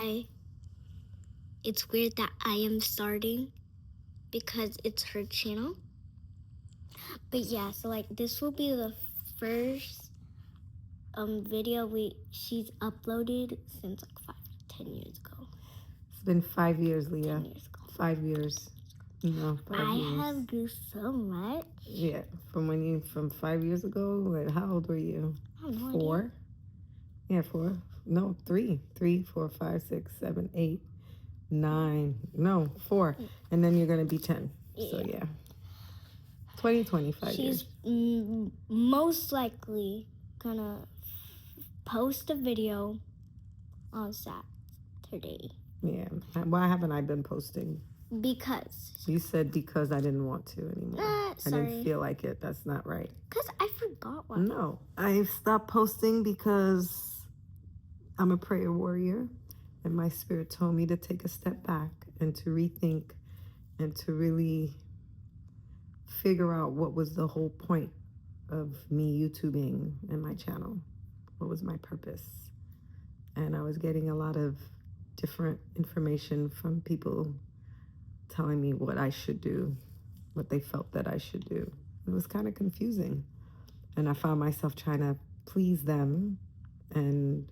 why it's weird that I am starting, because it's her channel. But yeah, so like this will be the first video she's uploaded since like 5-10 years ago. It's been 5 years, Liya. 10 years ago. 5 years. No, 5 years. I have grew so much. Yeah, from 5 years ago. Like, how old were you? I have no 4? idea. Yeah, 4. No, 3. 3, 4, 5, 6, 7, 8, 9. No, 4. And then you're gonna be 10. Yeah. So yeah. 25 years. She's most likely gonna post a video on Saturday. Yeah. Why haven't I been posting? Because. You said because I didn't want to anymore. I didn't feel like it. That's not right. Because I forgot what. No. I stopped posting because I'm a prayer warrior. And my spirit told me to take a step back and to rethink and to really figure out what was the whole point of me YouTubing and my channel. What was my purpose? And I was getting a lot of different information from people telling me what I should do, what they felt that I should do. It was kind of confusing. And I found myself trying to please them, and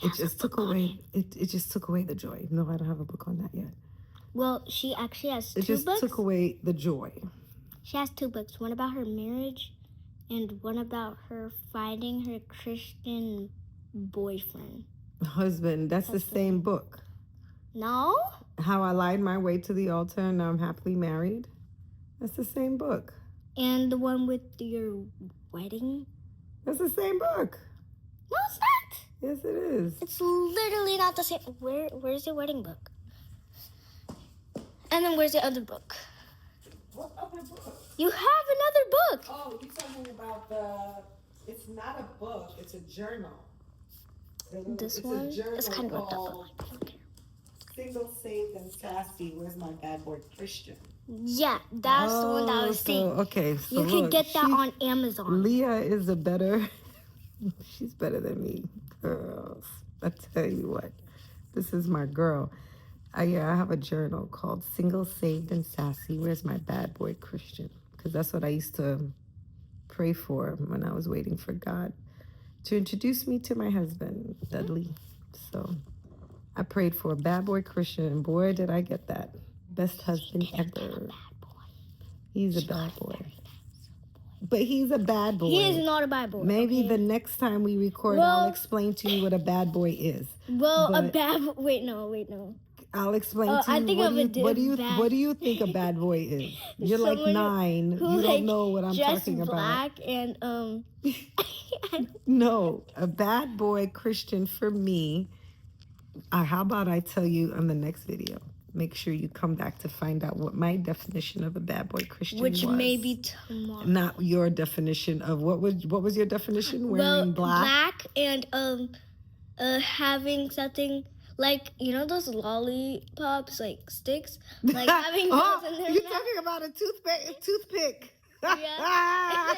it just took away the joy. No, I don't have a book on that yet. Well, she actually has 2 books. It just took away the joy. She has 2 books. One about her marriage and one about her finding her Christian boyfriend. Husband. That's the same book. No? How I Lied My Way to the Altar and Now I'm Happily Married. That's the same book. And the one with your wedding? That's the same book. No, it's not. Yes, it is. It's literally not the same. Where's your wedding book? And then where's the other book? What other book? You have another book. Oh, you're talking about it's not a book, it's a journal. This one? It's kind of called Single, Saved, and Sassy. Where's my bad boy Christian? Yeah, that's the one that I was saying. Okay, so you can get that on Amazon. Liya is she's better than me. Girls, I tell you what, this is my girl. I have a journal called Single, Saved, and Sassy. Where's my bad boy Christian? Because that's what I used to pray for when I was waiting for God to introduce me to my husband, Dudley. So I prayed for a bad boy Christian, and boy, did I get that. Best husband ever. He's a bad boy. But he's a bad boy. He is not a bad boy. Maybe the next time we record, I'll explain to you what a bad boy is. Well, a bad boy. Wait, no. I'll explain to you. I think what do you think a bad boy is? You're like 9. You don't know what I'm talking about. Black and No, a bad boy Christian for me. How about I tell you on the next video? Make sure you come back to find out what my definition of a bad boy Christian was. Which may be tomorrow. Not your definition of what was your definition? Wearing black and having something like, you know, those lollipops, like sticks, like having those in their you're mouth. talking about a toothpick. Yeah.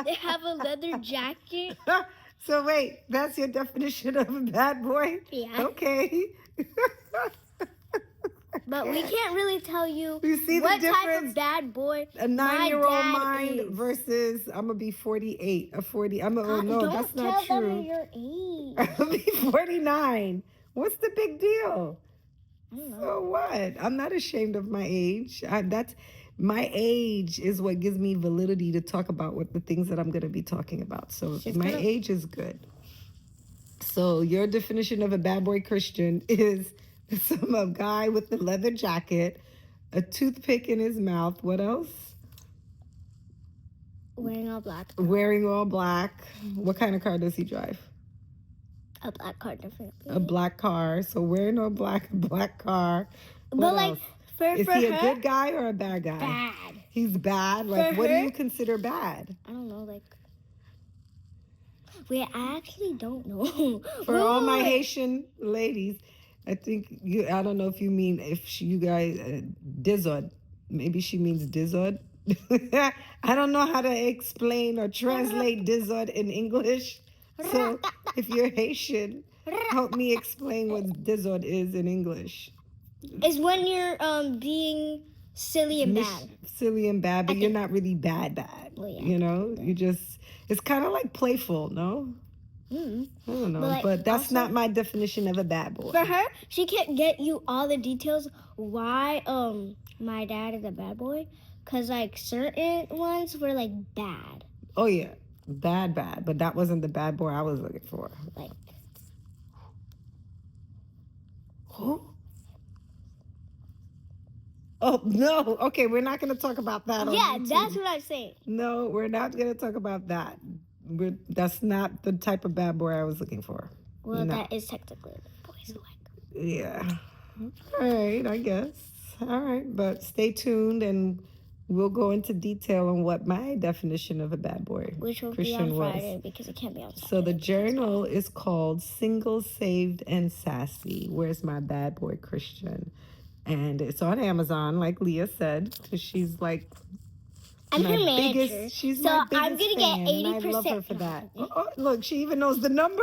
They have a leather jacket. So wait, that's your definition of a bad boy? Yeah. Okay. But we can't really tell you, see what the type of bad boy a 9-year-old mind is. Versus I'm gonna be 48. That's not Don't tell true. them your age. I'm gonna be 49. What's the big deal? I don't know. So what? I'm not ashamed of my age. My age is what gives me validity to talk about what the things that I'm going to be talking about. So my age is good. So your definition of a bad boy Christian is a guy with a leather jacket, a toothpick in his mouth. What else? Wearing all black. Wearing all black. What kind of car does he drive? A black car, definitely. A black car. So wearing all black, a black car. But like, is he a good guy or a bad guy? Bad. He's bad? Like, what do you consider bad? I don't know, like... Wait, I actually don't know. For all my Haitian ladies, I think I don't know if you mean, you guys, Dizod. Maybe she means Dizod. I don't know how to explain or translate Dizod in English. So if you're Haitian Help me explain what dizzard is in English. It's when you're being silly and bad. Silly and bad, but you're not really bad. Well, yeah. You know, you just, it's kind of like playful, no? Mm. I don't know, But, like, but that's also, not my definition of a bad boy. For her, she can't get you all the details why my dad is a bad boy, because like certain ones were like bad. Oh yeah, bad, but that wasn't the bad boy I was looking for. Like, who? Oh no, okay, we're not going to talk about that on yeah, YouTube. that's what I'm saying. No, we're not going to talk about that. That's not the type of bad boy I was looking for. Well, No. that is technically a boy, so like. Yeah. All right, I guess. All right, but stay tuned and we'll go into detail on what my definition of a bad boy Which will Christian be on was. Friday because it can't be on Saturday. So the journal is called Single, Saved, and Sassy. Where's my bad boy Christian? And it's on Amazon, like Liya said, because she's like I'm my her manager, biggest, she's so my biggest I'm gonna fan, get 80%. and I love her for that. Oh, look, she even knows the number.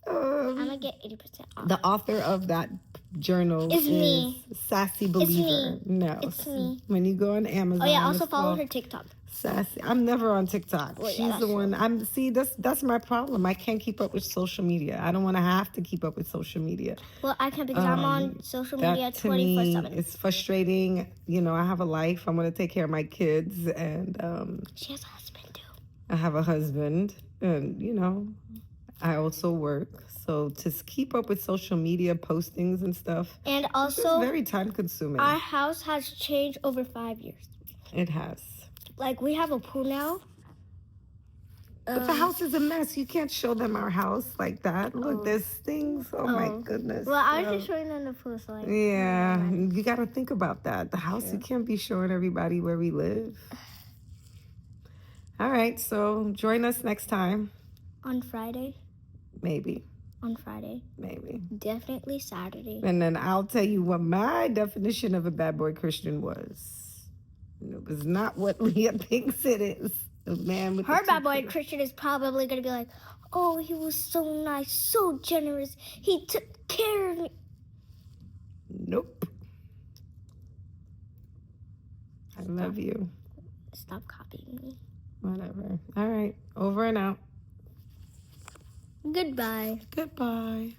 I'm gonna get 80% off. The author of that journal It's is me. Sassy Believer. Me. No, It's me. When you go on Amazon, Oh yeah, also it's follow called her TikTok. Sassy. I'm never on TikTok. Well, yeah, She's that's the one. true. See, that's my problem. I can't keep up with social media. I don't want to have to keep up with social media. Well, I can't because I'm on social media That to me 24/7. is frustrating. You know, I have a life. I want to take care of my kids, and She has a husband too. I have a husband, and you know, I also work. So to keep up with social media postings and stuff, And it's also, very time consuming. our house has changed over 5 years. It has. Like, we have a pool now. But the house is a mess. You can't show them our house like that. Look, there's things. Oh my goodness. Well, I was just showing them the pool, so like. Yeah, you got to think about that. The house, you can't be showing everybody where we live. All right, so join us next time. On Friday. Maybe. On Friday. Maybe. Definitely Saturday. And then I'll tell you what my definition of a bad boy Christian was. It was not what Liya thinks it is. A man with Her bad boy Christian is probably going to be like, oh, he was so nice, so generous. He took care of me. Nope. I love you. Stop copying me. Whatever. All right. Over and out. Goodbye. Goodbye.